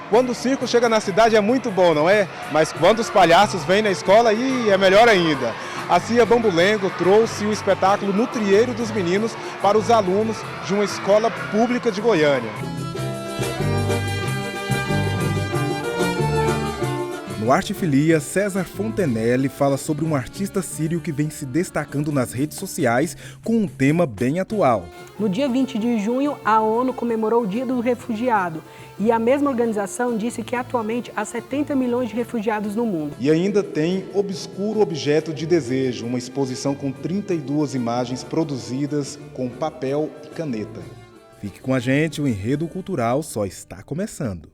Quando o circo chega na cidade é muito bom, não é? Mas quando os palhaços vêm na escola, aí é melhor ainda. A Cia Bambulengo trouxe o espetáculo No Trieiro dos Meninos para os alunos de uma escola pública de Goiânia. No Artefilia, César Fontenelle fala sobre um artista sírio que vem se destacando nas redes sociais com um tema bem atual. No dia 20 de junho, a ONU comemorou o Dia do Refugiado e a mesma organização disse que atualmente há 70 milhões de refugiados no mundo. E ainda tem Obscuro Objeto de Desejo, uma exposição com 32 imagens produzidas com papel e caneta. Fique com a gente, o Enredo Cultural só está começando.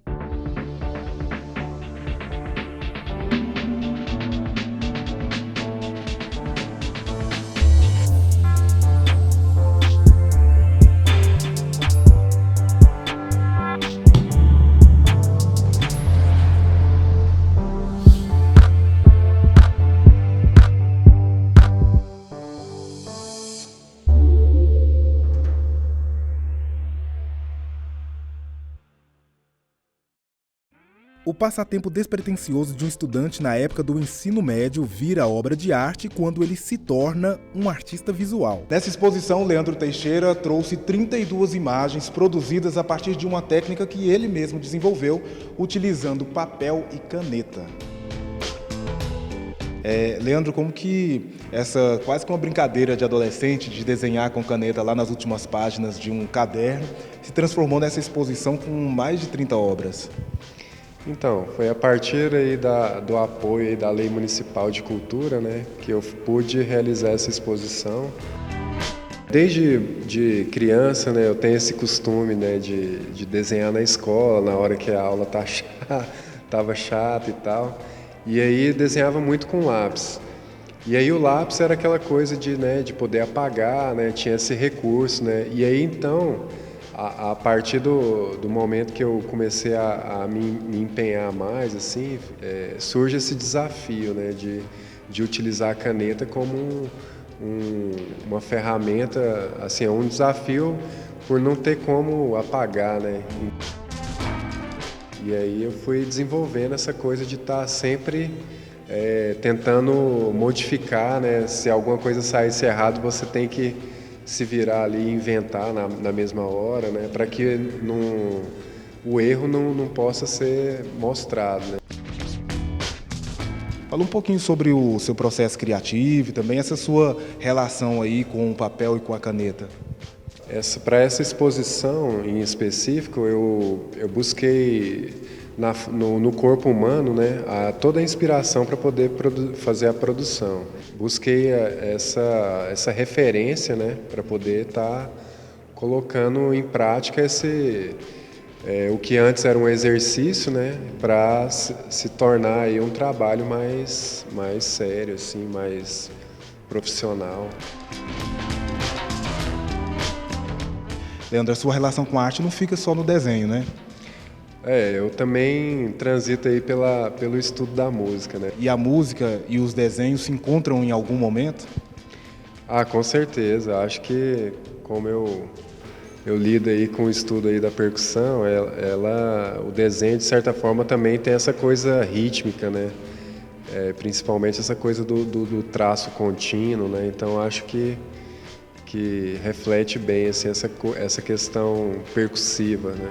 O passatempo despretensioso de um estudante na época do ensino médio vira obra de arte quando ele se torna um artista visual. Nessa exposição, Leandro Teixeira trouxe 32 imagens produzidas a partir de uma técnica que ele mesmo desenvolveu, utilizando papel e caneta. Leandro, como que essa quase que uma brincadeira de adolescente de desenhar com caneta lá nas últimas páginas de um caderno se transformou nessa exposição com mais de 30 obras? Então, foi a partir aí do apoio aí da Lei Municipal de Cultura, né, que eu pude realizar essa exposição. Desde criança, né, eu tenho esse costume, né, de desenhar na escola, na hora que a aula estava chata e tal. E aí desenhava muito com lápis. E aí o lápis era aquela coisa de poder apagar, né, tinha esse recurso, né. E aí então, a partir do momento que eu comecei a me empenhar mais, assim, surge esse desafio, né, de utilizar a caneta como uma ferramenta, assim, é um desafio por não ter como apagar, né. E aí eu fui desenvolvendo essa coisa de estar sempre tentando modificar, né, se alguma coisa saísse errado, você tem que se virar ali e inventar na mesma hora, né, para que o erro não possa ser mostrado, né. Fala um pouquinho sobre o seu processo criativo e também essa sua relação aí com o papel e com a caneta. Para essa exposição em específico, eu busquei no corpo humano, né, toda a inspiração para poder fazer a produção. Busquei essa referência, né, para poder estar colocando em prática o que antes era um exercício, né, para se tornar aí um trabalho mais sério, assim, mais profissional. Leandro, a sua relação com a arte não fica só no desenho, né? Eu também transito aí pelo estudo da música, né? E a música e os desenhos se encontram em algum momento? Com certeza. Acho que como eu lido aí com o estudo aí da percussão, o desenho, de certa forma, também tem essa coisa rítmica, né? Principalmente essa coisa do traço contínuo, né? Então, acho que reflete bem assim, essa questão percussiva, né?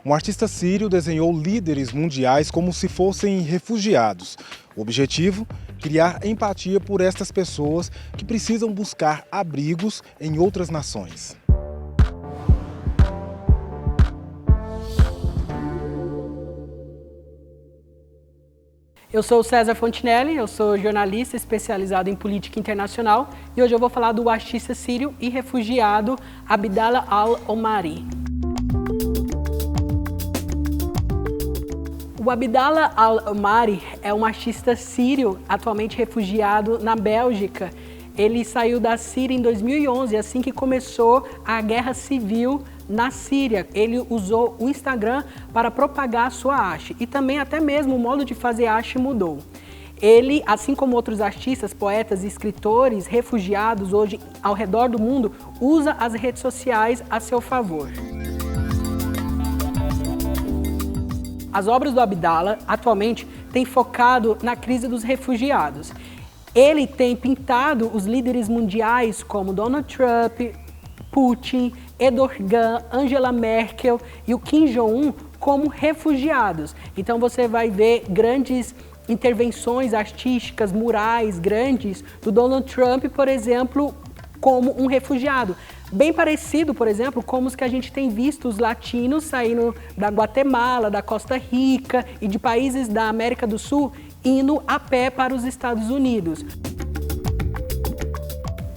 Um artista sírio desenhou líderes mundiais como se fossem refugiados. O objetivo? Criar empatia por estas pessoas que precisam buscar abrigos em outras nações. Eu sou o César Fontenelle, eu sou jornalista especializado em política internacional e hoje eu vou falar do artista sírio e refugiado Abdallah al-Omari. O Abdallah al-Omari é um artista sírio, atualmente refugiado na Bélgica. Ele saiu da Síria em 2011, assim que começou a guerra civil na Síria. Ele usou o Instagram para propagar a sua arte e também até mesmo o modo de fazer arte mudou. Ele, assim como outros artistas, poetas e escritores refugiados hoje ao redor do mundo, usa as redes sociais a seu favor. As obras do Abdallah, atualmente, têm focado na crise dos refugiados. Ele tem pintado os líderes mundiais como Donald Trump, Putin, Erdogan, Angela Merkel e o Kim Jong-un como refugiados. Então você vai ver grandes intervenções artísticas, murais grandes do Donald Trump, por exemplo, como um refugiado. Bem parecido, por exemplo, como os que a gente tem visto os latinos saindo da Guatemala, da Costa Rica e de países da América do Sul indo a pé para os Estados Unidos.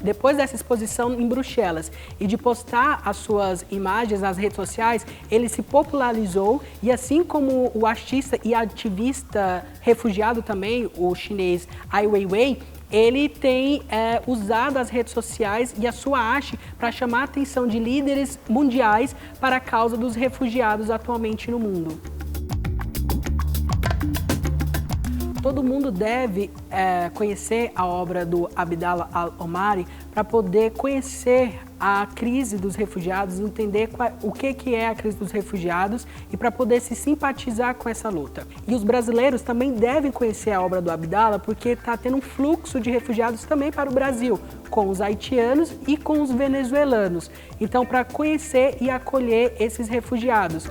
Depois dessa exposição em Bruxelas e de postar as suas imagens nas redes sociais, ele se popularizou e assim como o artista e ativista refugiado também, o chinês Ai Weiwei, ele tem usado as redes sociais e a sua arte para chamar a atenção de líderes mundiais para a causa dos refugiados atualmente no mundo. Todo mundo deve conhecer a obra do Abdallah al-Omari para poder conhecer a crise dos refugiados, entender o que é a crise dos refugiados e para poder se simpatizar com essa luta. E os brasileiros também devem conhecer a obra do Abdallah porque está tendo um fluxo de refugiados também para o Brasil, com os haitianos e com os venezuelanos. Então, para conhecer e acolher esses refugiados.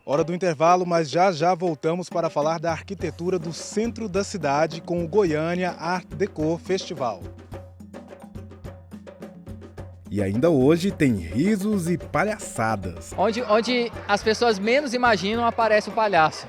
Hora do intervalo, mas já voltamos para falar da arquitetura do centro da cidade com o Goiânia Art Deco Festival. E ainda hoje tem risos e palhaçadas. Onde as pessoas menos imaginam aparece o palhaço.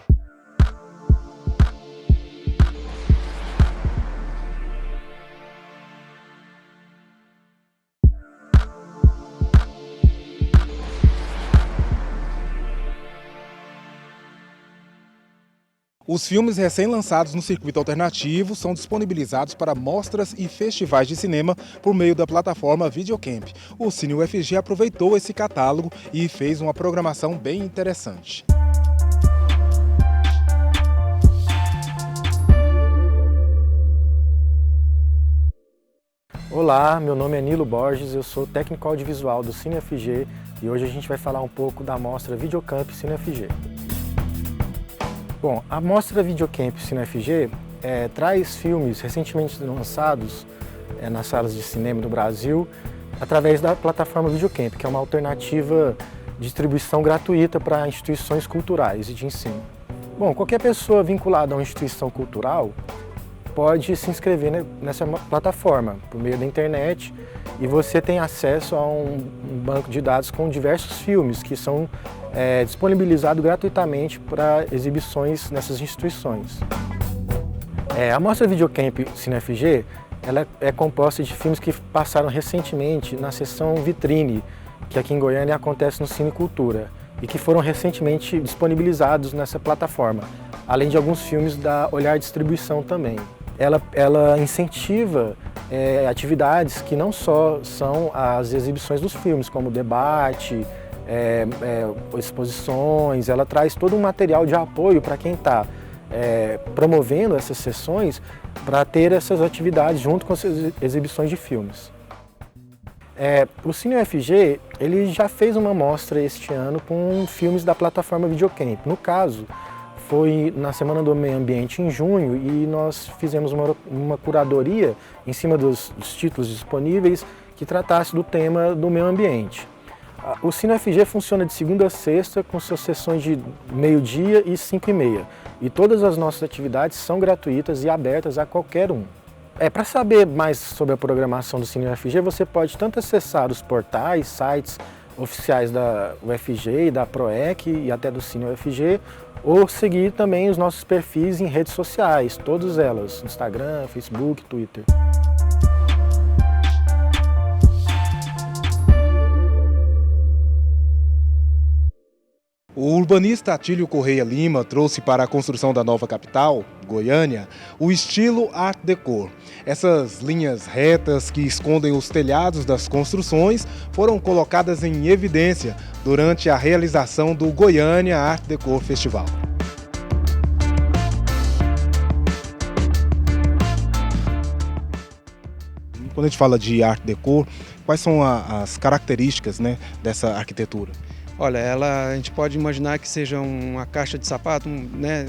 Os filmes recém-lançados no circuito alternativo são disponibilizados para mostras e festivais de cinema por meio da plataforma Videocamp. O Cine UFG aproveitou esse catálogo e fez uma programação bem interessante. Olá, meu nome é Nilo Borges, eu sou técnico audiovisual do Cine UFG e hoje a gente vai falar um pouco da mostra Videocamp Cine UFG. Bom, a mostra Videocamp Cine UFG traz filmes recentemente lançados nas salas de cinema do Brasil através da plataforma Videocamp, que é uma alternativa de distribuição gratuita para instituições culturais e de ensino. Bom, qualquer pessoa vinculada a uma instituição cultural pode se inscrever nessa plataforma por meio da internet e você tem acesso a um banco de dados com diversos filmes que são disponibilizados gratuitamente para exibições nessas instituições. A mostra Videocamp Cine UFG ela é composta de filmes que passaram recentemente na seção Vitrine, que aqui em Goiânia acontece no Cine Cultura, e que foram recentemente disponibilizados nessa plataforma, além de alguns filmes da Olhar Distribuição também. Ela incentiva atividades que não só são as exibições dos filmes, como debate, exposições, ela traz todo um material de apoio para quem está promovendo essas sessões para ter essas atividades junto com as exibições de filmes. O Cine UFG ele já fez uma mostra este ano com filmes da plataforma Videocamp. No caso, foi na Semana do Meio Ambiente em junho e nós fizemos uma curadoria em cima dos títulos disponíveis que tratasse do tema do meio ambiente. O Cine UFG funciona de segunda a sexta com suas sessões de meio-dia e 5h30. E todas as nossas atividades são gratuitas e abertas a qualquer um. Para saber mais sobre a programação do Cine UFG, você pode tanto acessar os portais, sites oficiais da UFG e da PROEC e até do Cine UFG, ou seguir também os nossos perfis em redes sociais, todas elas, Instagram, Facebook, Twitter. O urbanista Atílio Correia Lima trouxe para a construção da nova capital, Goiânia, o estilo Art Deco. Essas linhas retas que escondem os telhados das construções foram colocadas em evidência durante a realização do Goiânia Art Deco Festival. Quando a gente fala de Art Deco, quais são as características, né, dessa arquitetura? Olha, a gente pode imaginar que seja uma caixa de sapato, né,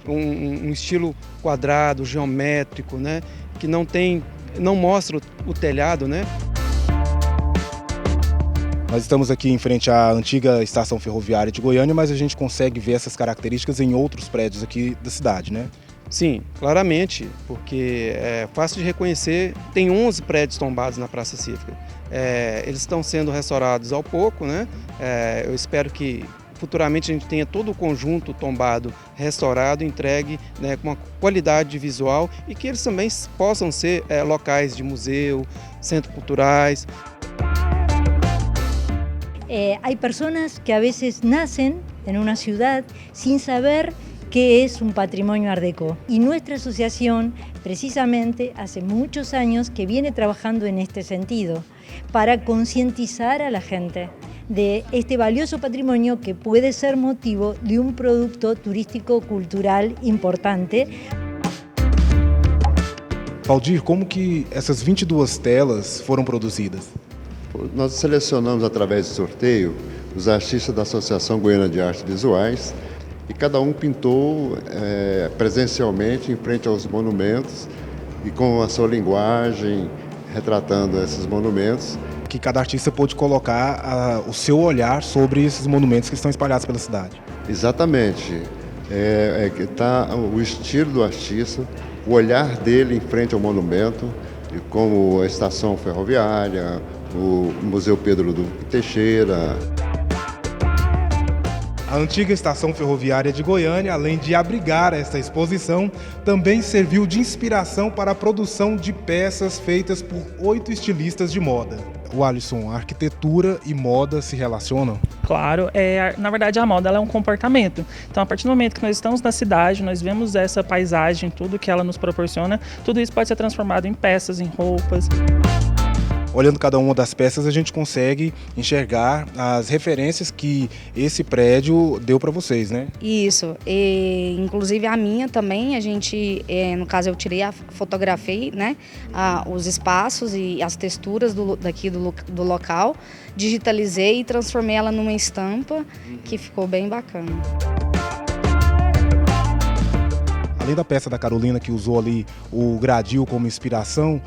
um estilo quadrado, geométrico, né, que não mostra o telhado, né? Nós estamos aqui em frente à antiga estação ferroviária de Goiânia, mas a gente consegue ver essas características em outros prédios aqui da cidade, né? Sim, claramente, porque é fácil de reconhecer. Tem 11 prédios tombados na Praça Cívica. Eles estão sendo restaurados ao pouco, né? Eu espero que futuramente a gente tenha todo o conjunto tombado restaurado, entregue, né, com uma qualidade visual e que eles também possam ser locais de museu, centros culturais. Hay personas que a veces nacen en una ciudad sin saber qué es un patrimonio Art Deco. Y nuestra asociación, precisamente, hace muchos años que viene trabajando en este sentido, para concientizar a la gente de este valioso patrimonio que puede ser motivo de un producto turístico-cultural importante. Valdir, como que essas 22 telas foram produzidas? Nós selecionamos através de sorteio os artistas da Associação Goiana de Artes Visuais e cada um pintou presencialmente em frente aos monumentos e com a sua linguagem, retratando esses monumentos. Que cada artista pôde colocar o seu olhar sobre esses monumentos que estão espalhados pela cidade. Exatamente. Tá o estilo do artista, o olhar dele em frente ao monumento, como a estação ferroviária, o Museu Pedro Duque Teixeira. A antiga estação ferroviária de Goiânia, além de abrigar esta exposição, também serviu de inspiração para a produção de peças feitas por 8 estilistas de moda. O Alisson, a arquitetura e moda se relacionam? Claro, na verdade a moda ela é um comportamento. Então, a partir do momento que nós estamos na cidade, nós vemos essa paisagem, tudo que ela nos proporciona, tudo isso pode ser transformado em peças, em roupas. Olhando cada uma das peças, a gente consegue enxergar as referências que esse prédio deu para vocês, né? Isso, inclusive a minha também, a gente, no caso eu fotografei, né, os espaços e as texturas do local, digitalizei e transformei ela numa estampa que ficou bem bacana. Além da peça da Carolina, que usou ali o gradil como inspiração,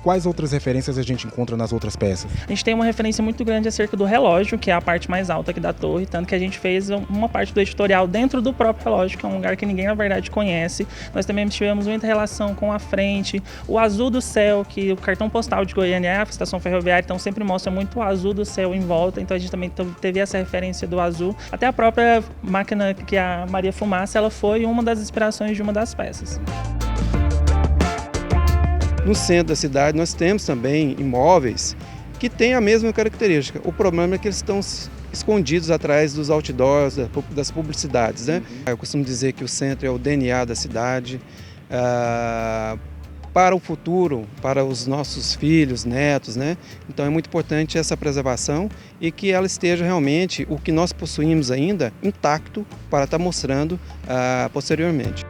quais outras referências a gente encontra nas outras peças? A gente tem uma referência muito grande acerca do relógio, que é a parte mais alta aqui da torre, tanto que a gente fez uma parte do editorial dentro do próprio relógio, que é um lugar que ninguém, na verdade, conhece. Nós também tivemos muita relação com a frente, o azul do céu, que o cartão postal de Goiânia é a estação ferroviária, então sempre mostra muito o azul do céu em volta, então a gente também teve essa referência do azul. Até a própria máquina, que é a Maria Fumaça, ela foi uma das inspirações de uma das peças. No centro da cidade nós temos também imóveis que têm a mesma característica. O problema é que eles estão escondidos atrás dos outdoors, das publicidades, né? Eu costumo dizer que o centro é o DNA da cidade. Para o futuro, para os nossos filhos, netos, né? Então é muito importante essa preservação e que ela esteja realmente, o que nós possuímos ainda, intacto para estar mostrando posteriormente.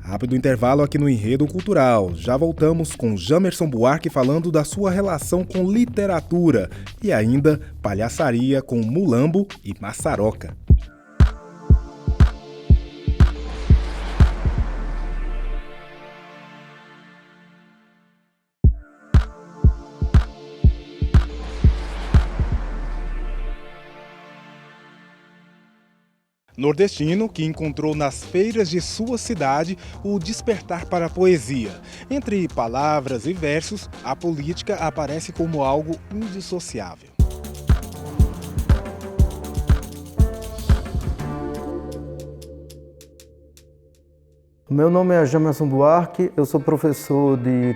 Rápido intervalo aqui no Enredo Cultural. Já voltamos com Jamerson Buarque falando da sua relação com literatura e ainda palhaçaria com Mulambo e Maçaroca. Nordestino que encontrou nas feiras de sua cidade o despertar para a poesia. Entre palavras e versos, a política aparece como algo indissociável. Meu nome é Jamerson Buarque, eu sou professor de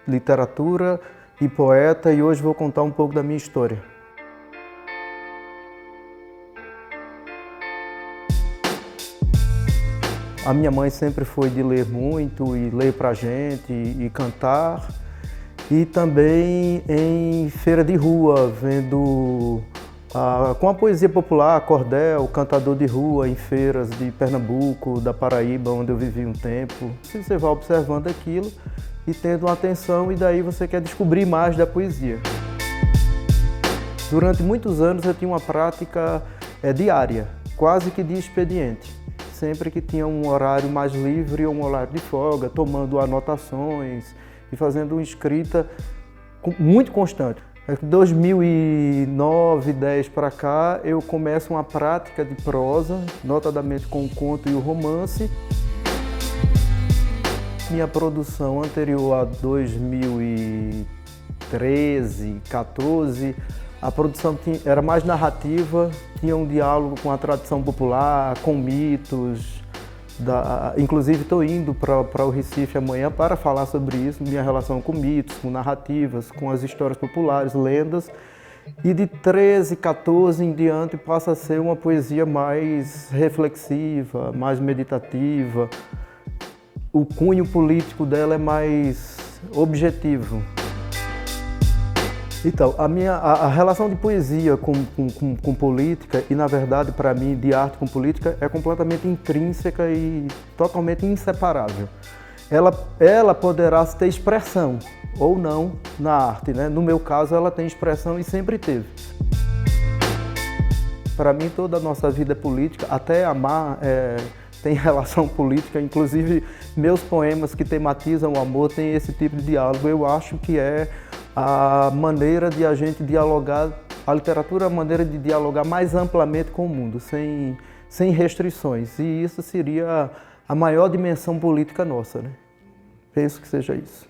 literatura e poeta e hoje vou contar um pouco da minha história. A minha mãe sempre foi de ler muito e ler pra gente e cantar. E também em feira de rua, vendo com a poesia popular, cordel, cantador de rua em feiras de Pernambuco, da Paraíba, onde eu vivi um tempo. Você vai observando aquilo e tendo uma atenção e daí você quer descobrir mais da poesia. Durante muitos anos eu tinha uma prática diária, quase que de expediente. Sempre que tinha um horário mais livre ou um horário de folga, tomando anotações e fazendo uma escrita muito constante. De 2009, 2010 para cá, eu começo uma prática de prosa, notadamente com o conto e o romance. Minha produção anterior a 2013, 2014, a produção era mais narrativa, tinha um diálogo com a tradição popular, com mitos. Inclusive estou indo para o Recife amanhã para falar sobre isso, minha relação com mitos, com narrativas, com as histórias populares, lendas. E de 13, 14 em diante passa a ser uma poesia mais reflexiva, mais meditativa. O cunho político dela é mais objetivo. Então, a relação de poesia com política e, na verdade, para mim, de arte com política, é completamente intrínseca e totalmente inseparável. Ela poderá ter expressão ou não na arte, né? No meu caso, ela tem expressão e sempre teve. Para mim, toda a nossa vida é política, até amar tem relação política, inclusive meus poemas que tematizam o amor têm esse tipo de diálogo. Eu acho que é a maneira de a gente dialogar, a literatura é a maneira de dialogar mais amplamente com o mundo, sem restrições. E isso seria a maior dimensão política nossa, né? Penso que seja isso.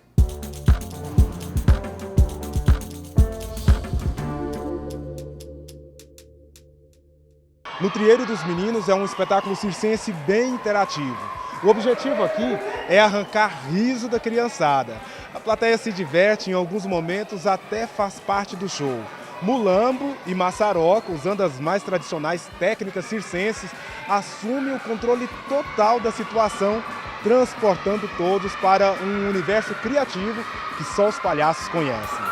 No Trieiro dos Meninos é um espetáculo circense bem interativo. O objetivo aqui é arrancar riso da criançada. A plateia se diverte em alguns momentos, até faz parte do show. Mulambo e Maçaroca, usando as mais tradicionais técnicas circenses, assumem o controle total da situação, transportando todos para um universo criativo que só os palhaços conhecem.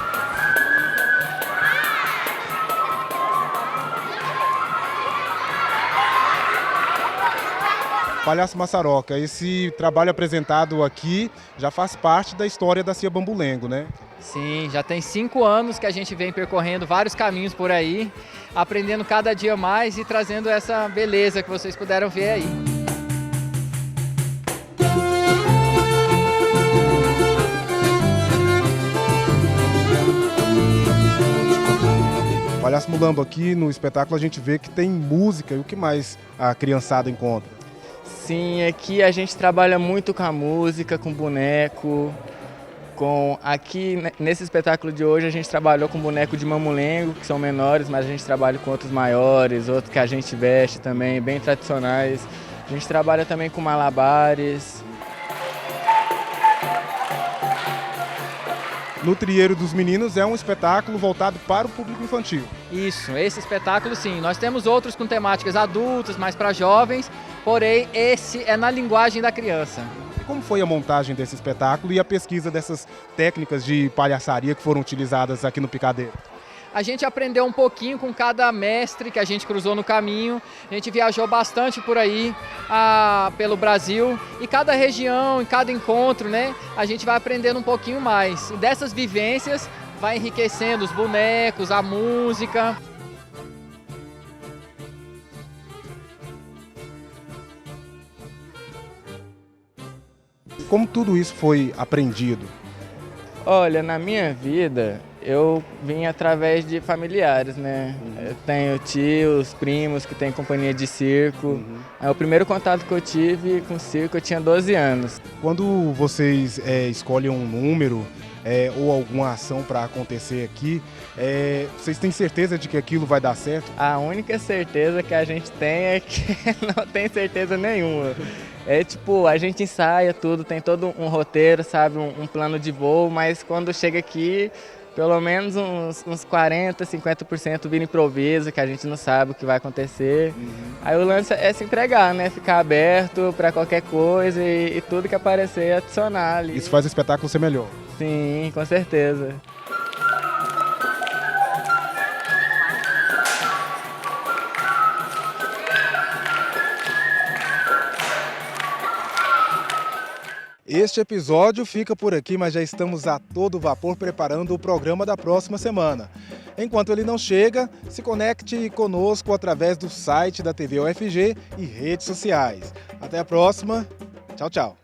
Palhaço Maçaroca, esse trabalho apresentado aqui já faz parte da história da Cia Bambulengo, né? Sim, já tem 5 anos que a gente vem percorrendo vários caminhos por aí, aprendendo cada dia mais e trazendo essa beleza que vocês puderam ver aí. Palhaço Mulambo, aqui no espetáculo a gente vê que tem música e o que mais a criançada encontra? Sim, aqui a gente trabalha muito com a música, com boneco, aqui nesse espetáculo de hoje a gente trabalhou com boneco de mamulengo, que são menores, mas a gente trabalha com outros maiores, outros que a gente veste também, bem tradicionais. A gente trabalha também com malabares. No Trieiro dos Meninos é um espetáculo voltado para o público infantil. Isso, esse espetáculo sim. Nós temos outros com temáticas adultas, mais para jovens, porém esse é na linguagem da criança. E como foi a montagem desse espetáculo e a pesquisa dessas técnicas de palhaçaria que foram utilizadas aqui no Picadeiro? A gente aprendeu um pouquinho com cada mestre que a gente cruzou no caminho. A gente viajou bastante por aí, pelo Brasil. E cada região, em cada encontro, né, a gente vai aprendendo um pouquinho mais. E dessas vivências vai enriquecendo os bonecos, a música. Como tudo isso foi aprendido? Olha, na minha vida, Eu vim através de familiares, né? Eu tenho tios, primos que têm companhia de circo. O primeiro contato que eu tive com circo eu tinha 12 anos. Quando vocês escolhem um número ou alguma ação para acontecer aqui, vocês têm certeza de que aquilo vai dar certo? A única certeza que a gente tem é que não tem certeza nenhuma. Tipo, a gente ensaia tudo, tem todo um roteiro, sabe, um plano de voo, mas quando chega aqui, pelo menos uns 40%, 50% vira improviso, que a gente não sabe o que vai acontecer. Aí o lance é se entregar, né? Ficar aberto para qualquer coisa e tudo que aparecer adicionar ali. Isso faz o espetáculo ser melhor. Sim, com certeza. Este episódio fica por aqui, mas já estamos a todo vapor preparando o programa da próxima semana. Enquanto ele não chega, se conecte conosco através do site da TV UFG e redes sociais. Até a próxima. Tchau, tchau.